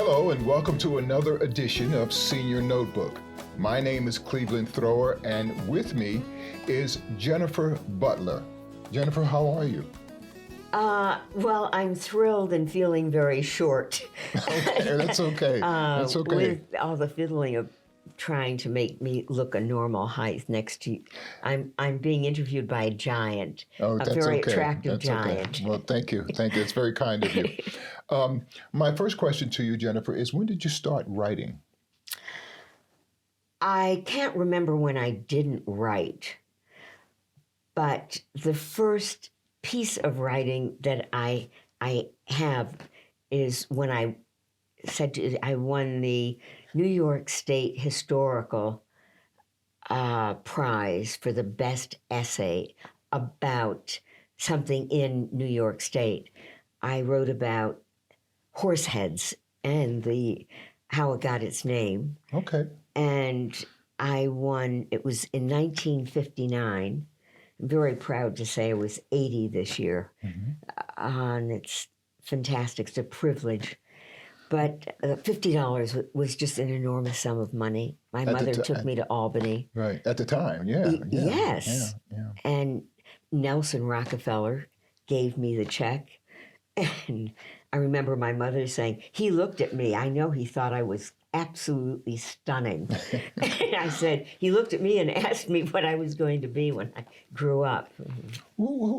Hello and welcome to another edition of Senior Notebook. My name is Cleveland Thrower and with me is Jennifer Butler. Jennifer, how are you? Well, I'm thrilled and feeling very short. Okay, that's okay. That's okay. With all the fiddling of trying to make me look a normal height next to you. I'm being interviewed by a giant, Oh, a that's very okay. attractive That's giant. Okay. Well, thank you. Thank you. It's very kind of you. My first question to you, Jennifer, is when did you start writing? I can't remember when I didn't write, but the first piece of writing that I have is when I won the New York State Historical Prize for the best essay about something in New York State. I wrote about horse heads and how it got its name. Okay. And I won, it was in 1959. I'm very proud to say I was 80 this year. And it's fantastic, it's a privilege. But $50 was just an enormous sum of money. My mother took me to Albany. Right, at the time, yeah. Yes. Yeah. And Nelson Rockefeller gave me the check. And I remember my mother saying, he looked at me. I know he thought I was absolutely stunning. And I said, he looked at me and asked me what I was going to be when I grew up.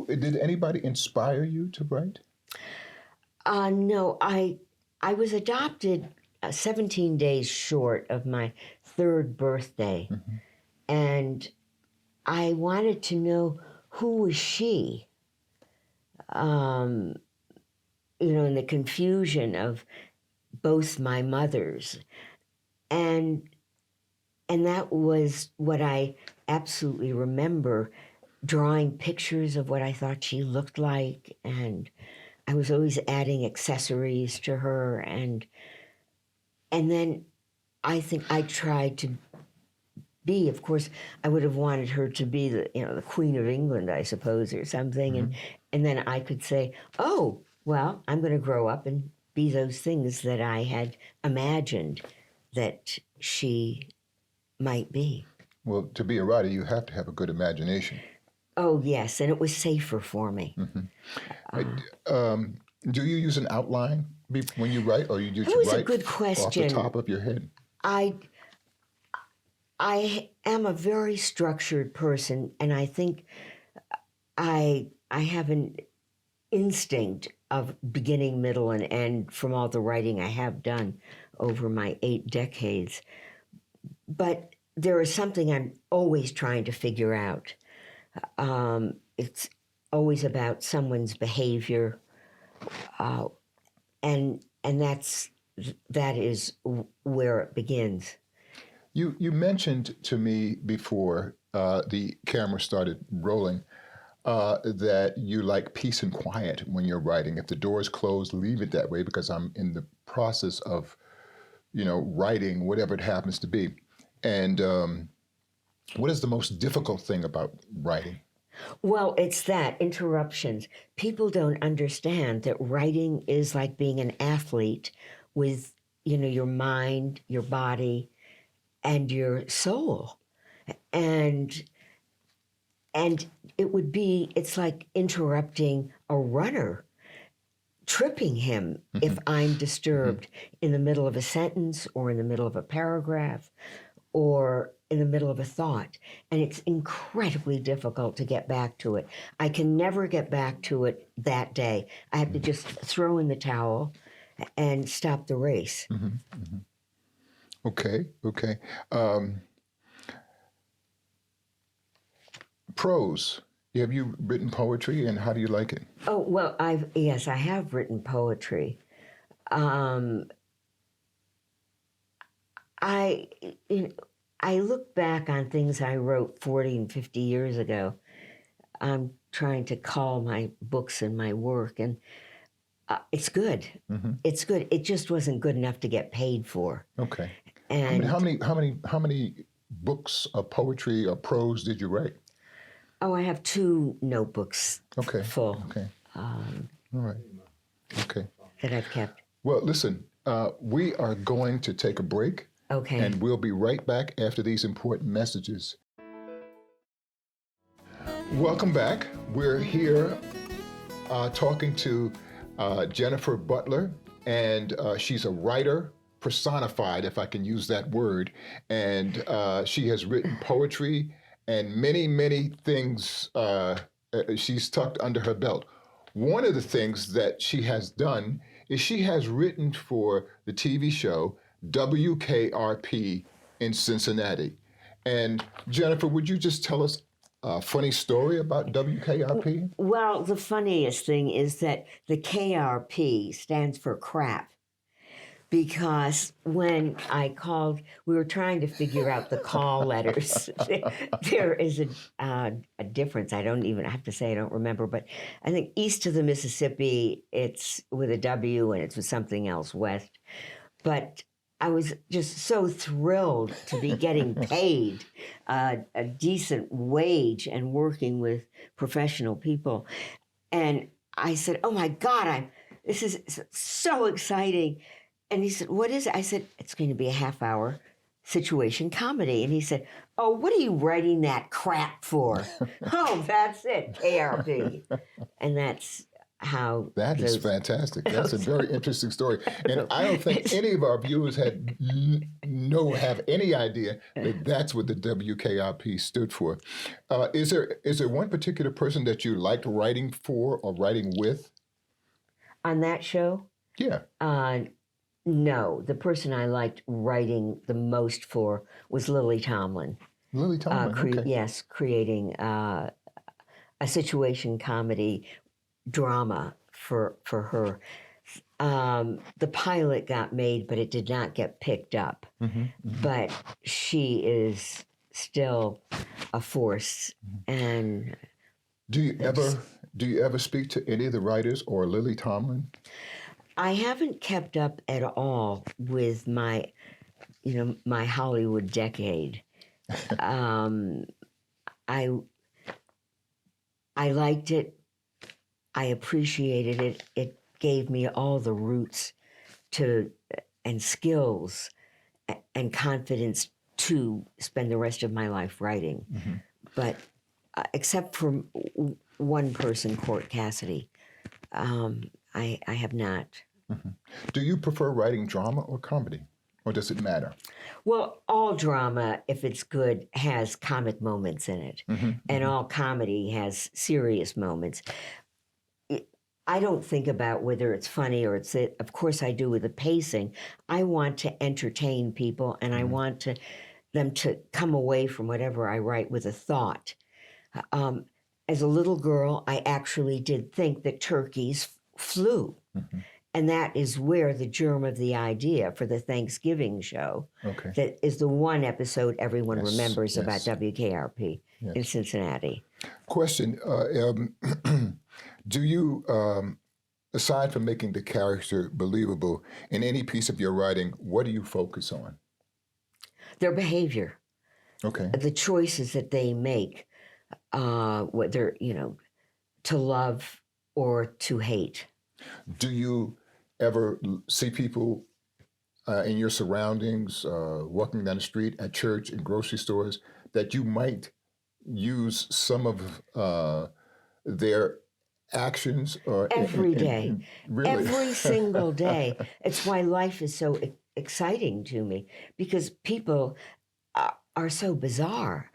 Did anybody inspire you to write? No, I was adopted 17 days short of my third birthday. And I wanted to know who was she? In the confusion of both my mothers. And that was what I absolutely remember, drawing pictures of what I thought she looked like. And I was always adding accessories to her. And then I think I tried to be, of course, I would have wanted her to be the Queen of England, I suppose, or something. And then I could say, oh, well, I'm going to grow up and be those things that I had imagined that she might be. Well, to be a writer, you have to have a good imagination. Oh, yes, and it was safer for me. Do you use an outline when you write, or you just That was write a good question. off the top of your head? I am a very structured person, and I think I have an instinct of beginning, middle, and end from all the writing I have done over my 8 decades. But there is something I'm always trying to figure out. It's always about someone's behavior, and that is where it begins. You mentioned to me before the camera started rolling that you like peace and quiet when you're writing. If the door is closed, leave it that way, because I'm in the process of, writing, whatever it happens to be. And what is the most difficult thing about writing? Well, it's that, interruptions. People don't understand that writing is like being an athlete with, your mind, your body, and your soul. And it's like interrupting a runner, tripping him if I'm disturbed in the middle of a sentence or in the middle of a paragraph or in the middle of a thought. And it's incredibly difficult to get back to it. I can never get back to it that day. I have to just throw in the towel and stop the race. Okay. Prose. Have you written poetry, and how do you like it? Oh, well, I have written poetry. I look back on things I wrote 40 and 50 years ago. I'm trying to call my books and my work, and it's good. It's good. It just wasn't good enough to get paid for. Okay. And how many books of poetry or prose did you write? Oh, I have 2 notebooks full. Okay. All right. Okay. That I've kept. Well, listen, We are going to take a break, Okay. and we'll be right back after these important messages. Welcome back. We're here talking to Jennifer Butler, and she's a writer personified, if I can use that word, and she has written poetry and many, many things she's tucked under her belt. One of the things that she has done is she has written for the TV show WKRP in Cincinnati. And Jennifer, would you just tell us a funny story about WKRP? Well, the funniest thing is that the KRP stands for crap. Because when I called, we were trying to figure out the call letters. There is a difference. I have to say I don't remember, but I think east of the Mississippi, it's with a W and it's with something else west. But I was just so thrilled to be getting paid a decent wage and working with professional people. And I said, oh my God, this is so exciting. And he said, what is it? I said, it's going to be a half-hour situation comedy. And he said, oh, what are you writing that crap for? Oh, that's it, KRP. And that's how... That is fantastic. That's a very interesting story. And I don't think any of our viewers have any idea that that's what the WKRP stood for. Is there one particular person that you liked writing for or writing with? On that show? Yeah. No, the person I liked writing the most for was Lily Tomlin. Lily Tomlin, okay. Yes, creating a situation comedy drama for her. The pilot got made, but it did not get picked up. But she is still a force. And do you ever speak to any of the writers or Lily Tomlin? I haven't kept up at all with my Hollywood decade. I liked it. I appreciated it. It gave me all the roots and skills and confidence to spend the rest of my life writing. But except for one person, Court Cassidy, I have not. Do you prefer writing drama or comedy, or does it matter? Well, all drama, if it's good, has comic moments in it, and all comedy has serious moments. I don't think about whether it's funny or it's it. Of course, I do with the pacing. I want to entertain people, and I want them to come away from whatever I write with a thought. As a little girl, I actually did think that turkeys flew. And that is where the germ of the idea for the Thanksgiving show, that is the one episode everyone remembers about WKRP in Cincinnati. Question, do you, aside from making the character believable, in any piece of your writing, what do you focus on? Their behavior. Okay. The choices that they make, whether, to love or to hate. Do you ever see people in your surroundings, walking down the street, at church, in grocery stores, that you might use some of their actions? Or every day. Really? Every single day. It's why life is so exciting to me, because people are so bizarre.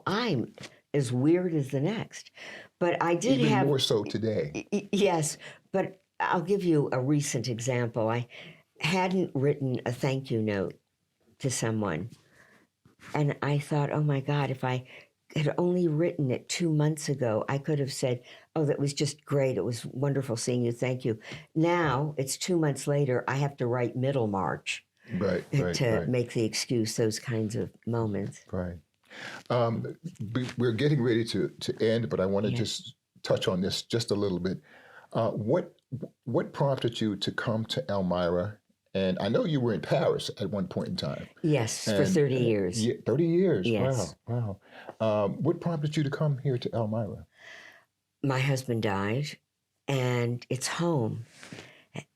I'm as weird as the next. But I did Even more so today. Yes, but I'll give you a recent example. I hadn't written a thank you note to someone. And I thought, oh my God, if I had only written it 2 months ago, I could have said, oh, that was just great. It was wonderful seeing you. Thank you. Now it's 2 months later. I have to write Middlemarch to make the excuse, those kinds of moments. Right. We're getting ready to end, but I want to just touch on this just a little bit. What prompted you to come to Elmira? And I know you were in Paris at one point in time. Yes, for 30 years. 30 years. Yes. Wow. What prompted you to come here to Elmira? My husband died, and it's home.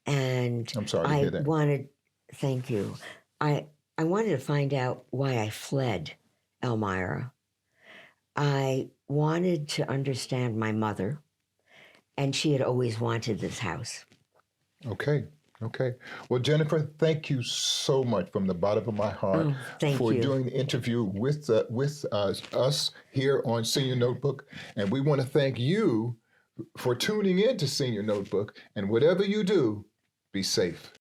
And I'm sorry to I hear that. wanted, thank you. I wanted to find out why I fled Elmira. I wanted to understand my mother, and she had always wanted this house. Okay. Okay. Well, Jennifer, thank you so much from the bottom of my heart Oh, thank for you. doing the interview with us here on Senior Notebook. And we want to thank you for tuning in to Senior Notebook. And whatever you do, be safe.